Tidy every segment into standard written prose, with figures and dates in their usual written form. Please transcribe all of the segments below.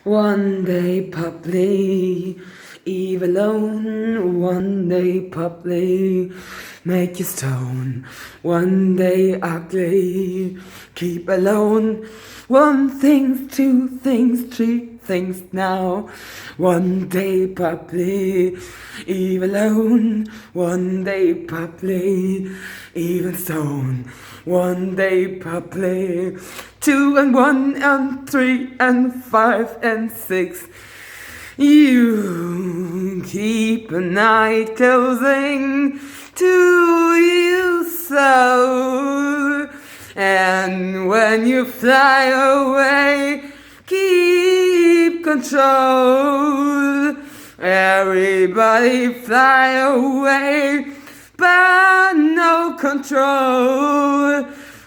One day probably Eve alone, one day probably make you stone, one day ugly, keep alone, one thing, two things, three things now, one day probably Eve alone, one day probably even stone, one day probably two and one and three and five and six. You keep a night closing to you so, and when you fly away, keep control. Everybody fly away, but no control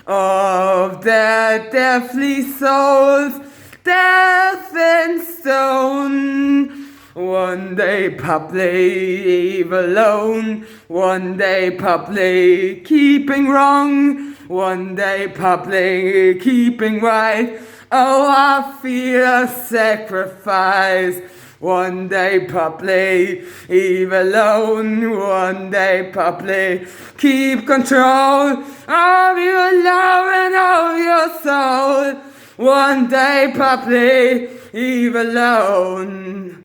of their deathly souls, death and stone. One day probably alone, one day probably keeping wrong, one day probably keeping right. Oh, I feel a sacrifice. One day probably evil alone, one day probably keep control of your love and of your soul. One day probably evil alone.